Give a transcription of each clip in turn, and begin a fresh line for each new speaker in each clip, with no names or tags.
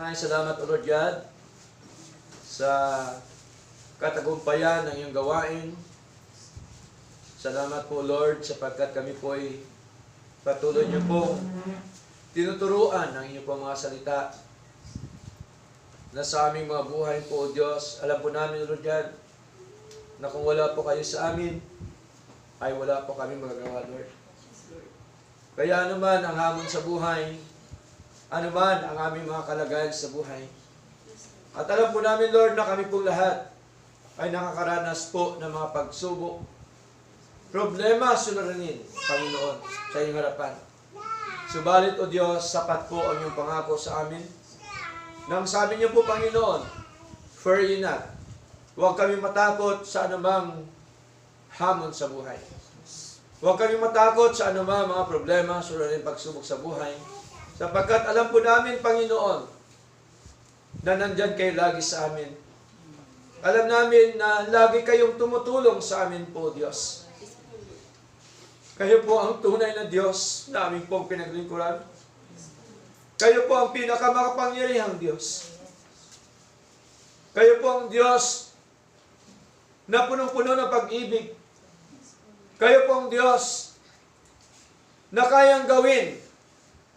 Maraming salamat, O Lord God, sa katagumpayan ng iyong gawain. Salamat po, Lord, sapagkat kami po ay patuloy niyo pong tinuturuan ng inyong pong mga salita na sa aming mga buhay po, O Diyos. Alam po namin, Lord God, na kung wala po kayo sa amin, ay wala po kami magagawa, Lord. Kaya anuman ang hamon sa buhay, anuman ang aming mga kalagayan sa buhay, at alam po namin, Lord, na kami po lahat ay nakakaranas po ng mga pagsubok, problema, suliranin, Panginoon, sa iyong harapan. Subalit, O Diyos, sapat po ang iyong pangako sa amin. Nang sabi niyo po, Panginoon, fear ye not. Huwag kami matakot sa anumang hamon sa buhay. Huwag kami matakot sa anumang mga problema, suliranin, pagsubok sa buhay. Sapagkat alam po namin, Panginoon, na nandyan kayo lagi sa amin. Alam namin na lagi kayong tumutulong sa amin po, Diyos. Kayo po ang tunay na Diyos na aming pong pinaglingkuran. Kayo po ang pinakamakapangyarihang Diyos. Kayo po ang Diyos na punong-puno ng pag-ibig. Kayo po ang Diyos na kayang gawin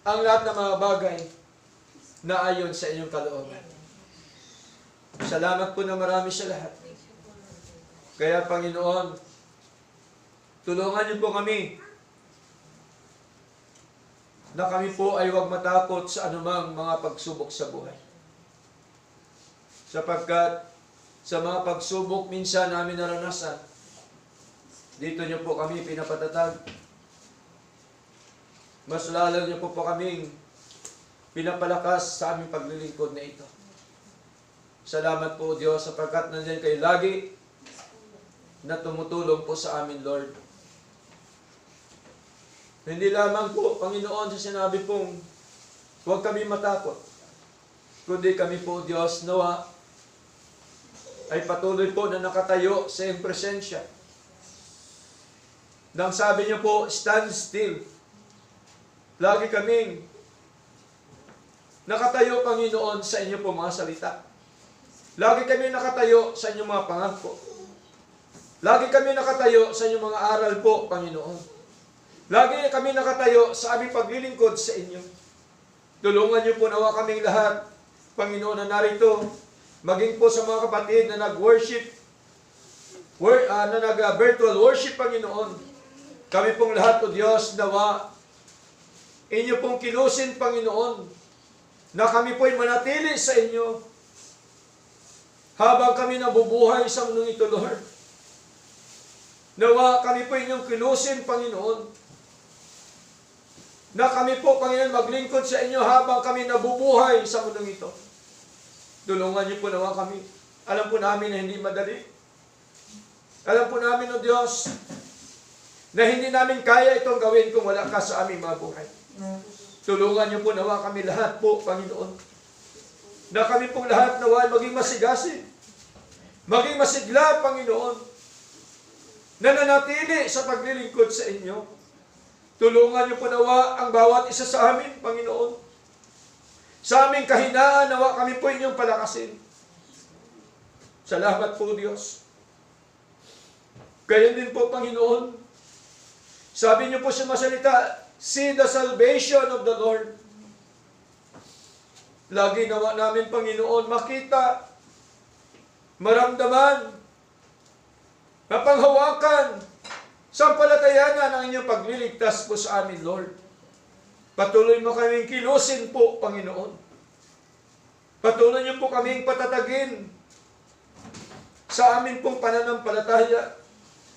ang lahat ng mga bagay na ayon sa inyong kalooban. Salamat po na marami sa lahat. Kaya, Panginoon, tulungan niyo po kami na kami po ay huwag matakot sa anumang mga pagsubok sa buhay. Sapagkat sa mga pagsubok minsan namin naranasan, dito niyo po kami pinapatatag. Mas lalo niyo po kaming pinapalakas sa aming paglilingkod na ito. Salamat po, Diyos, sapagkat nandiyan kayo lagi na tumutulong po sa amin, Lord. Hindi lamang po, Panginoon, sa sinabi pong huwag kami matakot, kundi kami po, Diyos, nawa ay patuloy po na nakatayo sa iyong presensya. Nang sabi niyo po, stand still. Lagi kaming nakatayo, Panginoon, sa inyo po mga salita. Lagi kami nakatayo sa inyong mga pangako. Lagi kami nakatayo sa inyong mga aral po, Panginoon. Lagi kami nakatayo sa aming paglilingkod sa inyo. Tulungan niyo po nawa kaming lahat, Panginoon, na narito, maging po sa mga kapatid na nag-worship, na nag-virtual worship, Panginoon. Kami pong lahat, O Diyos, nawa, inyo pong kilusin, Panginoon, na kami po'y manatili sa inyo habang kami nabubuhay sa mundong ito, Lord. Nawa kami po inyong kilusin, Panginoon, na kami po, Panginoon, maglingkod sa inyo habang kami nabubuhay sa mundong ito. Tulungan niyo po nawa kami. Alam po namin na hindi madali. Alam po namin, O Diyos, na hindi namin kaya itong gawin kung wala ka sa aming mga buhay. Tulungan niyo po nawa kami lahat po, Panginoon, na kami pong lahat nawa maging masigasig, maging masigla, Panginoon, na nanatili sa paglilingkod sa inyo. Tulungan niyo po nawa ang bawat isa sa amin, Panginoon. Sa aming kahinaan, nawa kami po inyong palakasin. Salamat po, Diyos. Kaya din po, Panginoon, sabi niyo po sa masalita, see the salvation of the Lord. Lagi nawa namin, Panginoon, makita, maramdaman, mapanghawakan, sampalatayanan ang inyong pagliligtas po sa amin, Lord. Patuloy mo kaming kilusin po, Panginoon. Patuloy niyo po kaming patatagin sa amin pong pananampalataya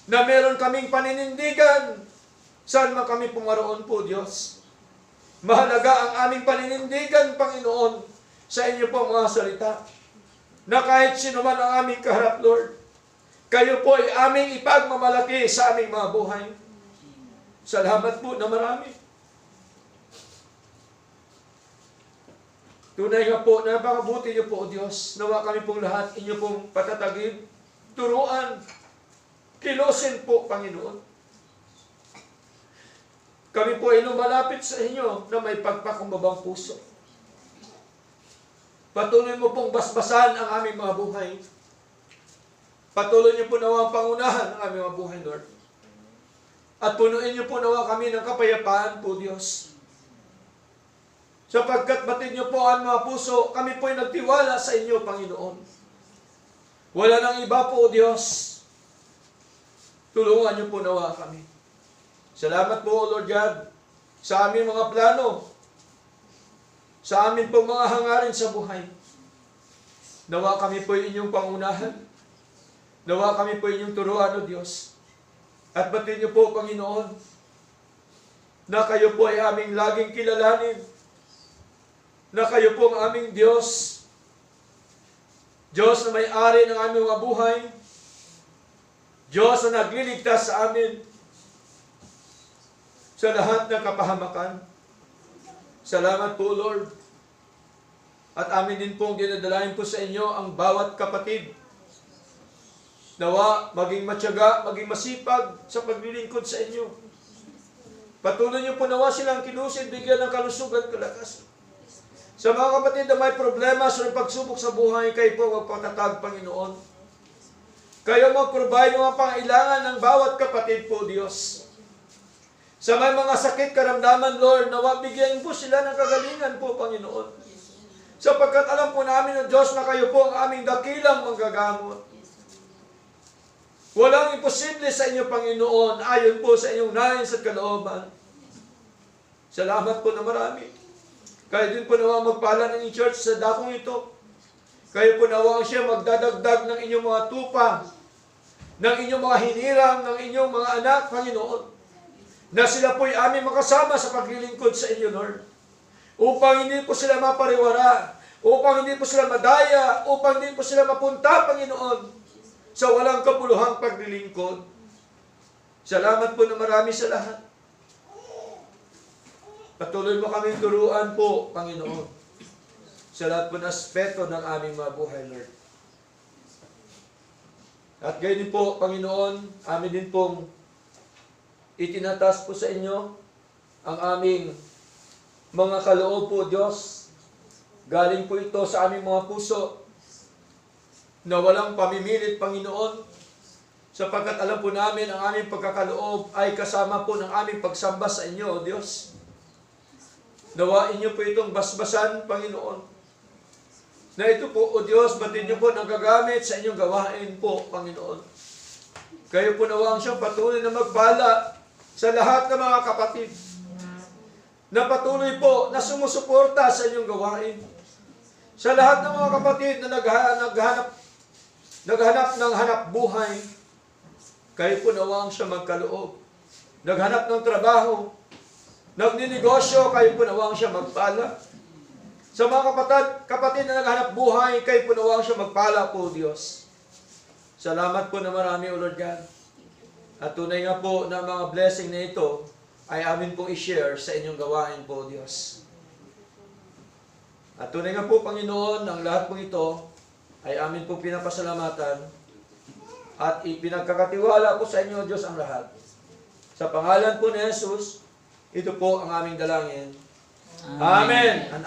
na meron kaming paninindigan saan man kami pumaroon po, Diyos. Mahalaga ang aming paninindigan, Panginoon, sa inyo po mga salita, na kahit sino man ang aming kaharap, Lord, kayo po ay aming ipagmamalaki sa aming mga buhay. Salamat po na marami. Tunay nga po, napakabuti niyo po, O Diyos. Nawa kami pong lahat, inyo pong patatagin, turuan, kilosin po, Panginoon. Kami po ay lumalapit sa inyo na may pagpakumbabang puso. Patuloy mo pong basbasan ang aming mga buhay. Patuloy niyo po nawa ang pangunahan ng aming mga buhay, Lord. At punuin niyo po nawa kami ng kapayapaan po, Diyos. Sapagkat batid niyo po ang mga puso, kami po'y nagtiwala sa inyo, Panginoon. Wala nang iba po, Diyos. Tulungan niyo po nawa kami. Salamat po, Lord God, sa aming mga plano, sa amin po mga hangarin sa buhay. Nawa kami po inyong pangunahan. Nawa kami po inyong turuan, O Diyos. At batid niyo po, Panginoon, na kayo po ay aming laging kilalanin, na kayo po ang aming Diyos. Diyos na may-ari ng aming mga buhay. Diyos na nagliligtas sa amin sa lahat ng kapahamakan. Salamat po, Lord. At amin din pong dinadalain po sa inyo ang bawat kapatid. Nawa, maging matyaga, maging masipag sa paglilingkod sa inyo. Patuloy niyo po nawa silang kinusid, bigyan ng kalusugan, kalakasan. Sa mga kapatid na may problema sa pagsubok sa buhay, kayo po magpatatag, Panginoon. Kayo mag-provide ng mga pangailangan ng bawat kapatid po, Diyos. Sa may mga sakit, karamdaman, Lord, nawa bigyan po sila ng kagalingan po, Panginoon. Sapagkat alam po namin ng Diyos na kayo po ang aming dakilang manggagamot. Walang imposible sa inyo, Panginoon, ayon po sa inyong nais at kalooban. Salamat po na marami. Kayo din po nawa magpala ng church sa dakong ito. Kayo po nawa siya magdadagdag ng inyong mga tupa, ng inyong mga hinirang, ng inyong mga anak, Panginoon, na sila po'y aming makasama sa paglilingkod sa inyo, Lord. Upang hindi po sila mapariwara, upang hindi po sila madaya, upang hindi po sila mapunta, Panginoon, sa walang kapuluhang paglilingkod. Salamat po na marami sa lahat. Patuloy mo kaming turuan po, Panginoon, sa lahat po na aspeto ng aming mga buhay, Lord. At gayon din po, Panginoon, amin din pong itinatas po sa inyo ang aming mga kaloob po, Diyos. Galing po ito sa aming mga puso na walang pamimilit, Panginoon, sapagkat alam po namin ang aming pagkakaloob ay kasama po ng aming pagsamba sa inyo, O Diyos. Nawain niyo po itong basbasan, Panginoon. Na ito po, O Diyos, batid niyo po nagagamit sa inyong gawain po, Panginoon. Kayo po nawang siyang patuloy na magbala sa lahat ng mga kapatid. Na patuloy po na sumusuporta sa inyong gawain. Sa lahat ng mga kapatid na naghanap ng hanap buhay, kayo po nawang siya magkaloob. Naghanap ng trabaho, nagninegosyo, kayo po nawang siya magpala. Sa mga kapatid na naghanap buhay, kayo po nawang siya magpala po, Diyos. Salamat po na marami, O Lord God. At tunay nga po na mga blessing na ito ay amin pong i-share sa inyong gawain po, Diyos. At tunay nga po, Panginoon, ang lahat po ito ay amin pong pinapasalamatan at ipinagkakatiwala po sa inyo, Diyos, ang lahat. Sa pangalan po ni Jesus, ito po ang aming dalangin. Amen. Amen.